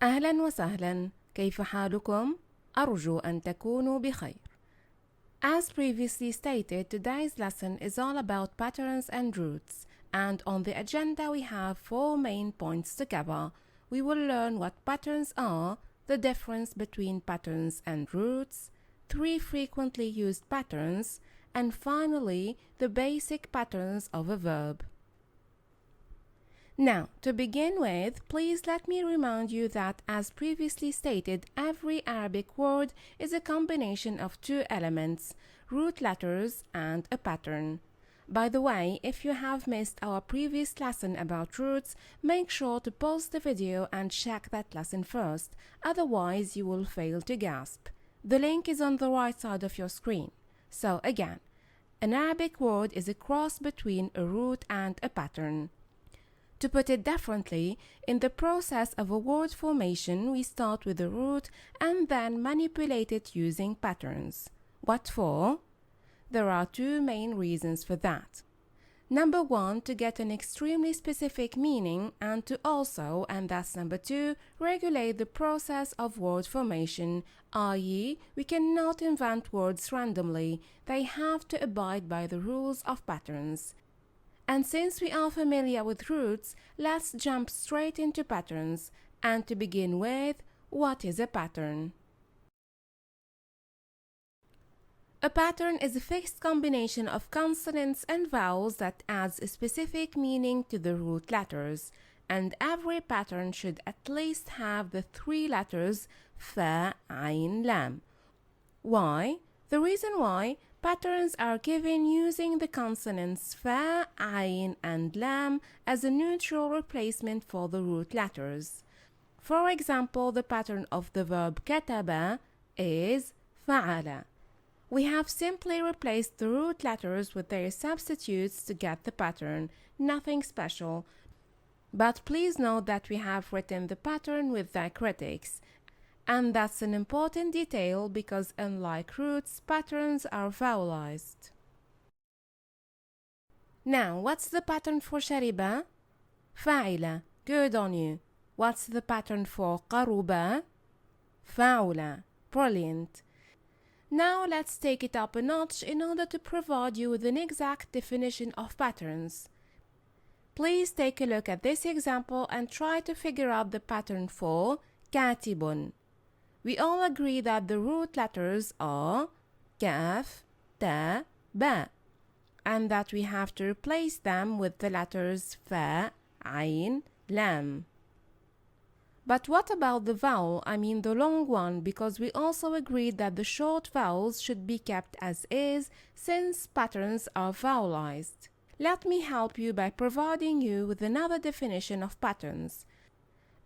أهلا وسهلا، كيف حالكم؟ أرجو أن تكونوا بخير. As previously stated, today's lesson is all about patterns and roots, and on the agenda we have 4 main points to cover. We will learn what patterns are, the difference between patterns and roots, 3 frequently used patterns, and finally the basic patterns of a verb. Now, to begin with, please let me remind you that, as previously stated, every Arabic word is a combination of 2 elements, root letters and a pattern. By the way, if you have missed our previous lesson about roots, make sure to pause the video and check that lesson first, otherwise you will fail to grasp. The link is on the right side of your screen. So again, an Arabic word is a cross between a root and a pattern. To put it differently, in the process of a word formation, we start with the root and then manipulate it using patterns. What for? There are 2 main reasons for that. Number 1, to get an extremely specific meaning, and to also, and that's number 2, regulate the process of word formation, i.e., we cannot invent words randomly, they have to abide by the rules of patterns. And since we are familiar with roots, let's jump straight into patterns. And to begin with, what is a pattern? A pattern is a fixed combination of consonants and vowels that adds a specific meaning to the root letters. And every pattern should at least have the 3 letters fa, ayn, lam. Why? The reason why: patterns are given using the consonants fa, ayn, and lam as a neutral replacement for the root letters. For example, the pattern of the verb kataba is fa'ala. We have simply replaced the root letters with their substitutes to get the pattern, nothing special. But please note that we have written the pattern with diacritics. And that's an important detail because unlike roots, patterns are vowelized. Now, what's the pattern for shariba? Fa'ila. Good on you. What's the pattern for qaruba? Fa'ula. Brilliant. Now let's take it up a notch in order to provide you with an exact definition of patterns. Please take a look at this example and try to figure out the pattern for katibun. We all agree that the root letters are kaf, ta, ba, and that we have to replace them with the letters fa, ayn, lam. But what about the vowel, I mean the long one, because we also agreed that the short vowels should be kept as is since patterns are vowelized. Let me help you by providing you with another definition of patterns.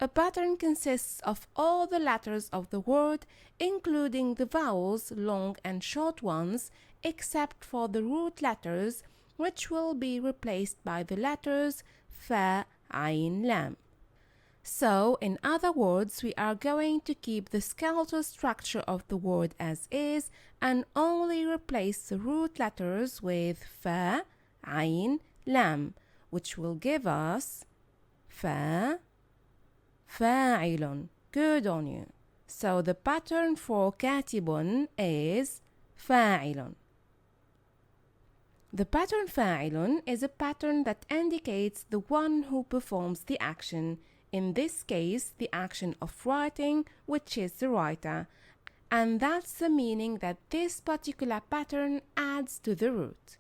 A pattern consists of all the letters of the word, including the vowels, long and short ones, except for the root letters, which will be replaced by the letters fa, ayn, lam. So, in other words, we are going to keep the skeletal structure of the word as is and only replace the root letters with fa, ayn, lam, which will give us fa, fa'ilun. Good on you. So the pattern for katibun is fa'ilun. The pattern fa'ilun is a pattern that indicates the one who performs the action, in this case the action of writing, which is the writer, and that's the meaning that this particular pattern adds to the root.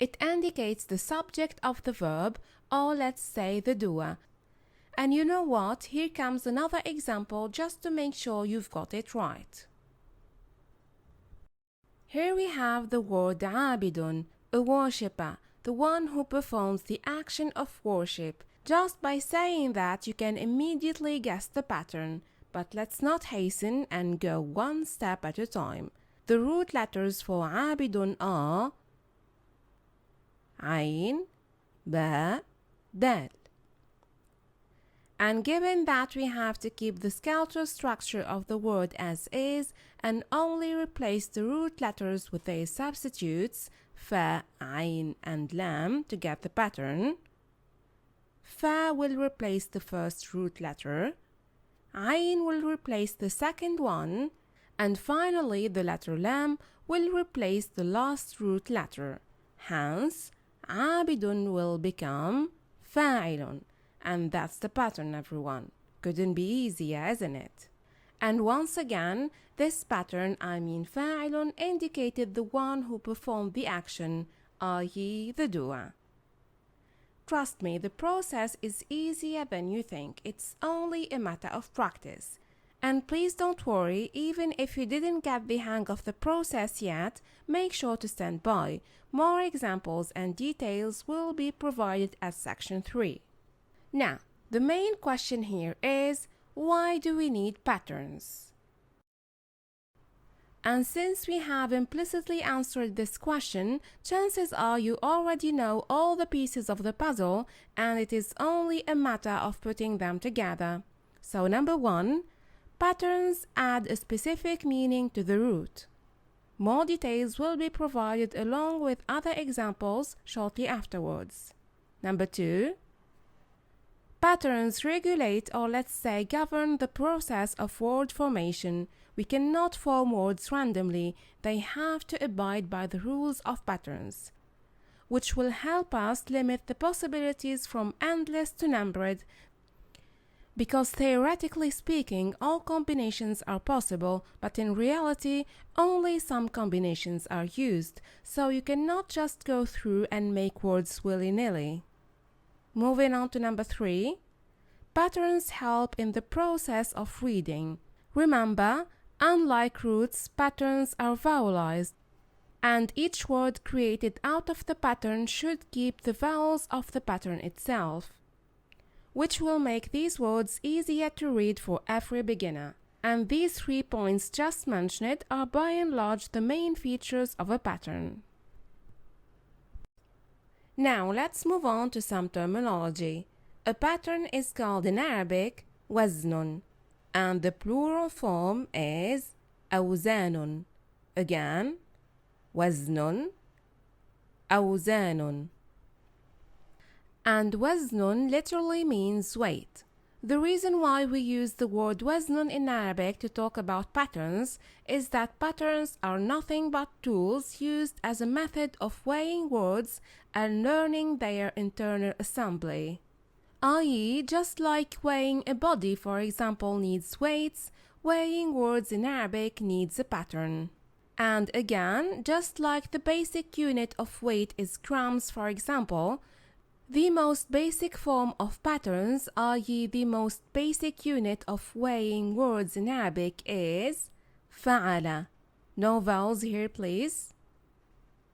It indicates the subject of the verb, or let's say the doer. And you know what? Here comes another example just to make sure you've got it right. Here we have the word abidun, a worshipper, the one who performs the action of worship. Just by saying that, you can immediately guess the pattern. But let's not hasten and go one step at a time. The root letters for abidun are ayn, ba, dal. And given that we have to keep the skeletal structure of the word as is and only replace the root letters with their substitutes, fa, ayn, and lam, to get the pattern, fa will replace the first root letter, Ayn will replace the second one, and finally the letter lam will replace the last root letter. Hence, عابد will become فاعل. And that's the pattern, everyone. Couldn't be easier, isn't it? And once again, this pattern, فاعل, indicated the one who performed the action, i.e. the doer. Trust me, the process is easier than you think. It's only a matter of practice. And please don't worry, even if you didn't get the hang of the process yet, make sure to stand by. More examples and details will be provided at section 3. Now, the main question here is, why do we need patterns? And since we have implicitly answered this question, chances are you already know all the pieces of the puzzle and it is only a matter of putting them together. So number 1, patterns add a specific meaning to the root. More details will be provided along with other examples shortly afterwards. Number 2, patterns regulate, or let's say govern, the process of word formation. We cannot form words randomly. They have to abide by the rules of patterns, which will help us limit the possibilities from endless to numbered, because theoretically speaking, all combinations are possible, but in reality, only some combinations are used, so you cannot just go through and make words willy-nilly. Moving on to number 3, patterns help in the process of reading. Remember, unlike roots, patterns are vowelized, and each word created out of the pattern should keep the vowels of the pattern itself, which will make these words easier to read for every beginner. And these 3 points just mentioned are by and large the main features of a pattern. Now let's move on to some terminology. A pattern is called in Arabic وزن, and the plural form is أوزان. Again, وزن, أوزان. And وزن literally means weight. The reason why we use the word وزن in Arabic to talk about patterns is that patterns are nothing but tools used as a method of weighing words and learning their internal assembly. I.e., just like weighing a body, for example, needs weights, weighing words in Arabic needs a pattern. And again, just like the basic unit of weight is grams, for example, the most basic form of patterns, i.e. the most basic unit of weighing words in Arabic is فعل. No vowels here, please.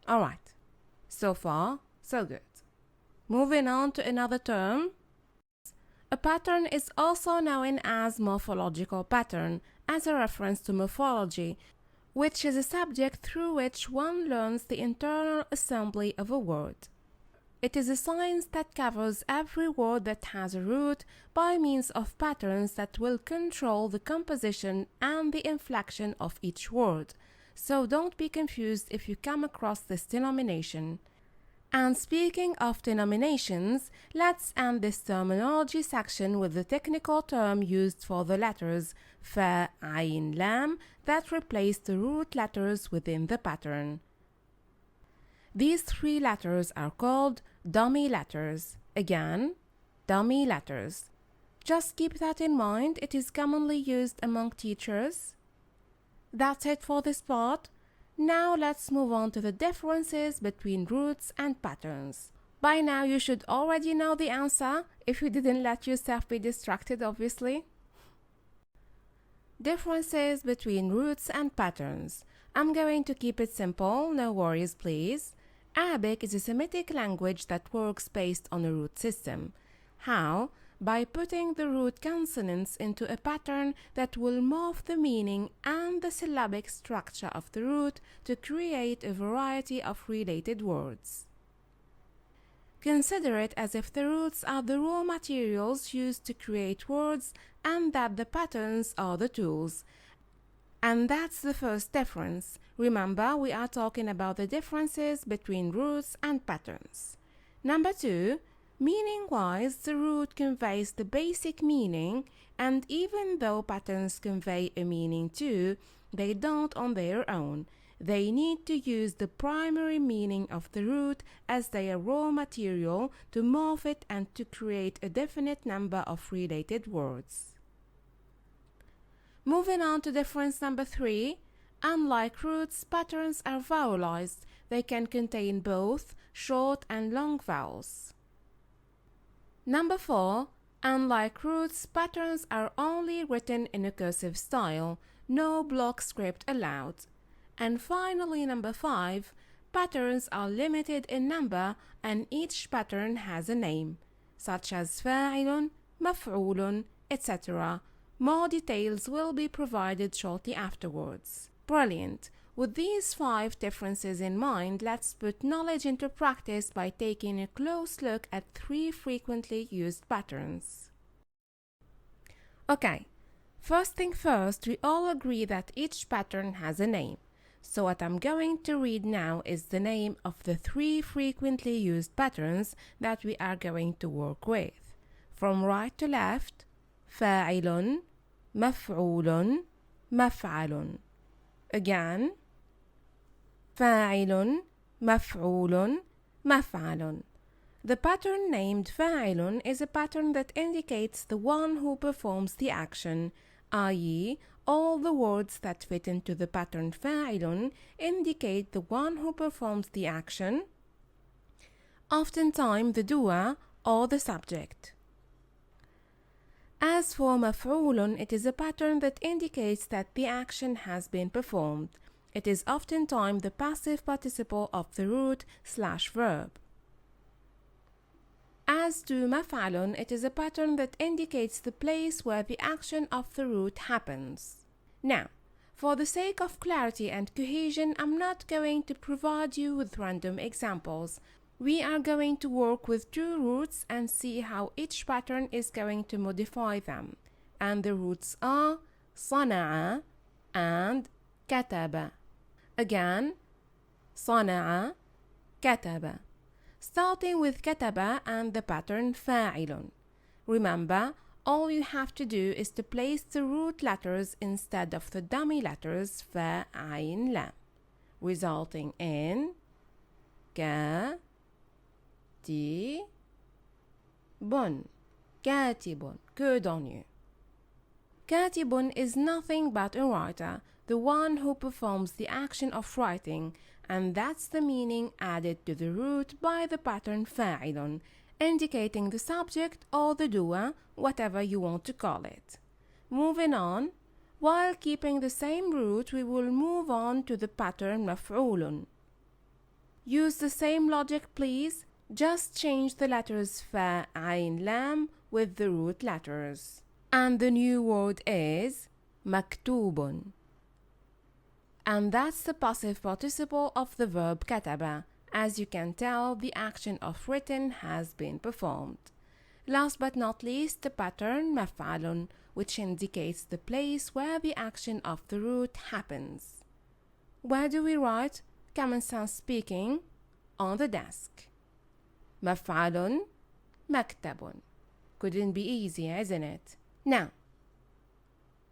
Alright, so far, so good. Moving on to another term. A pattern is also known as morphological pattern, as a reference to morphology, which is a subject through which one learns the internal assembly of a word. It is a science that covers every word that has a root by means of patterns that will control the composition and the inflection of each word. So don't be confused if you come across this denomination. And speaking of denominations, let's end this terminology section with the technical term used for the letters fa, ayn, lam that replace the root letters within the pattern. These 3 letters are called dummy letters. Again, dummy letters. Just keep that in mind, it is commonly used among teachers. That's it for this part. Now let's move on to the differences between roots and patterns. By now you should already know the answer, if you didn't let yourself be distracted, obviously. Differences between roots and patterns. I'm going to keep it simple, no worries please. Arabic is a Semitic language that works based on a root system. How? By putting the root consonants into a pattern that will morph the meaning and the syllabic structure of the root to create a variety of related words. Consider it as if the roots are the raw materials used to create words and that the patterns are the tools. And that's the first difference. Remember, we are talking about the differences between roots and patterns. Number 2, Meaning-wise, the root conveys the basic meaning, and even though patterns convey a meaning too, they don't on their own. They need to use the primary meaning of the root as their raw material to morph it and to create a definite number of related words. Moving on to difference number 3. Unlike roots, patterns are vowelized. They can contain both short and long vowels. Number 4. Unlike roots, patterns are only written in a cursive style. No block script allowed. And finally, number 5. Patterns are limited in number and each pattern has a name, such as فاعل, مفعول, etc. More details will be provided shortly afterwards. Brilliant! With these 5 differences in mind, let's put knowledge into practice by taking a close look at 3 frequently used patterns. Okay, first thing first, we all agree that each pattern has a name. So what I'm going to read now is the name of the 3 frequently used patterns that we are going to work with. From right to left, فاعل, مفعول, مفعل. Again, فاعل, مفعول, مفعل. The pattern named فاعل is a pattern that indicates the one who performs the action, i.e., all the words that fit into the pattern فاعل indicate the one who performs the action, oftentimes the doer or the subject. As for مفعول, it is a pattern that indicates that the action has been performed. It is oftentimes the passive participle of the root / verb. As to مفعل, it is a pattern that indicates the place where the action of the root happens. Now, for the sake of clarity and cohesion, I'm not going to provide you with random examples. We are going to work with 2 roots and see how each pattern is going to modify them. And the roots are صنع and كتب. Again, صنع, كتب. Starting with كتب and the pattern فاعل. Remember, all you have to do is to place the root letters instead of the dummy letters فا عين لام, resulting in كاتب, كاتب, cordonnier. كاتب is nothing but a writer, the one who performs the action of writing, and that's the meaning added to the root by the pattern فاعل, indicating the subject or the doer, whatever you want to call it. Moving on, while keeping the same root, we will move on to the pattern مفعول. Use the same logic, please. Just change the letters فا عين لام with the root letters. And the new word is مكتوب. And that's the passive participle of the verb كتب. As you can tell, the action of written has been performed. Last but not least, the pattern مفعل, which indicates the place where the action of the root happens. Where do we write common sense speaking? On the desk. مفعل, مكتب. Couldn't be easier, isn't it? Now,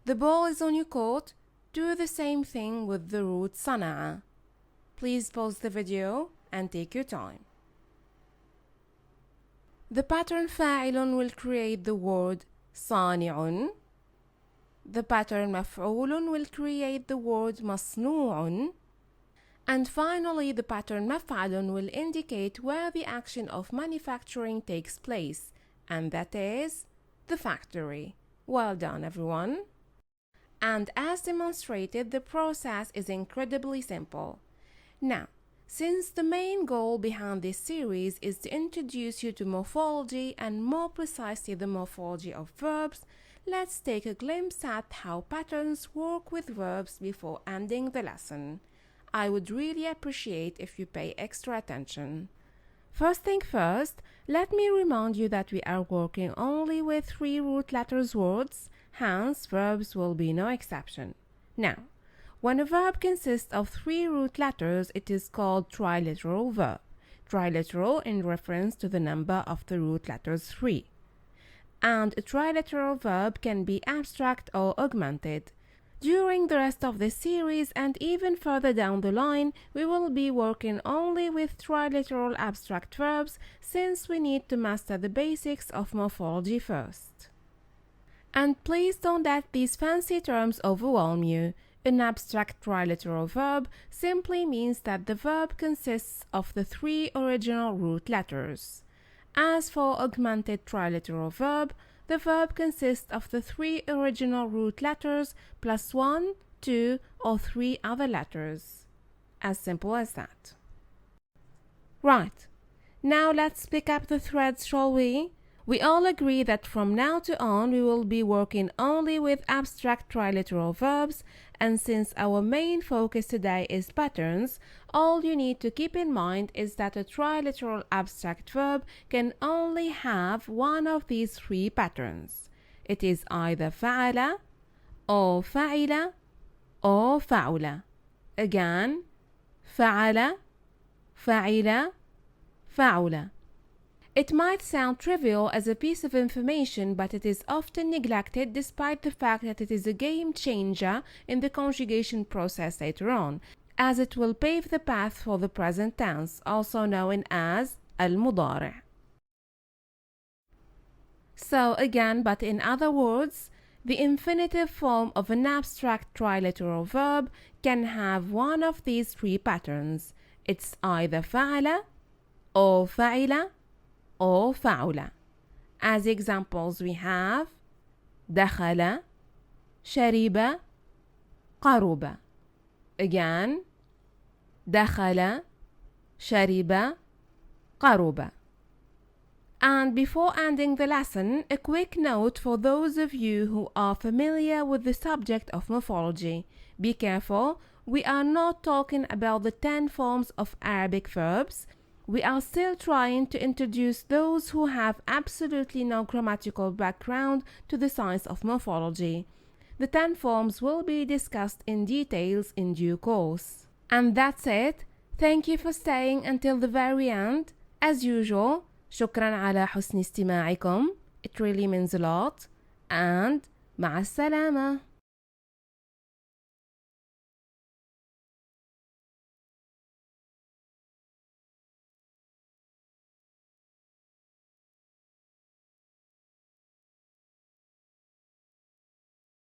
the ball is on your court. Do the same thing with the root صنع. Please pause the video and take your time. The pattern فاعل will create the word صانع. The pattern مفعول will create the word مصنوع. And finally, the pattern مفعل will indicate where the action of manufacturing takes place, and that is the factory. Well done, everyone. And as demonstrated, the process is incredibly simple. Now, since the main goal behind this series is to introduce you to morphology and more precisely the morphology of verbs, let's take a glimpse at how patterns work with verbs before ending the lesson. I would really appreciate if you pay extra attention. First thing first, let me remind you that we are working only with 3 root letters words, hence verbs will be no exception. Now, when a verb consists of 3 root letters, it is called triliteral verb. trilateral in reference to the number of the root letters 3. And a trilateral verb can be abstract or augmented. During the rest of this series and even further down the line, we will be working only with trilateral abstract verbs since we need to master the basics of morphology first. And please don't let these fancy terms overwhelm you. An abstract trilateral verb simply means that the verb consists of the 3 original root letters. As for augmented trilateral verb, the verb consists of the 3 original root letters plus 1, 2, or 3 other letters. As simple as that. Right, now let's pick up the threads, shall we? We all agree that from now on we will be working only with abstract trilateral verbs, and since our main focus today is patterns, all you need to keep in mind is that a trilateral abstract verb can only have one of these 3 patterns. It is either فعل or فعل or فعل. Again, فعل, فعل, فعل. It might sound trivial as a piece of information, but it is often neglected despite the fact that it is a game changer in the conjugation process later on, as it will pave the path for the present tense, also known as المضارع. So again, but in other words, the infinitive form of an abstract trilateral verb can have one of these 3 patterns. It's either فعل or فعل or فعل. As examples we have دخل, شرب, قرب. Again, دخل, شرب, قرب. And before ending the lesson, a quick note for those of you who are familiar with the subject of morphology. Be careful, we are not talking about the 10 forms of Arabic verbs. We are still trying to introduce those who have absolutely no grammatical background to the science of morphology. The 10 forms will be discussed in details in due course. And that's it. Thank you for staying until the very end. As usual, شكرا على حسن استماعكم. It really means a lot. And مع السلامة.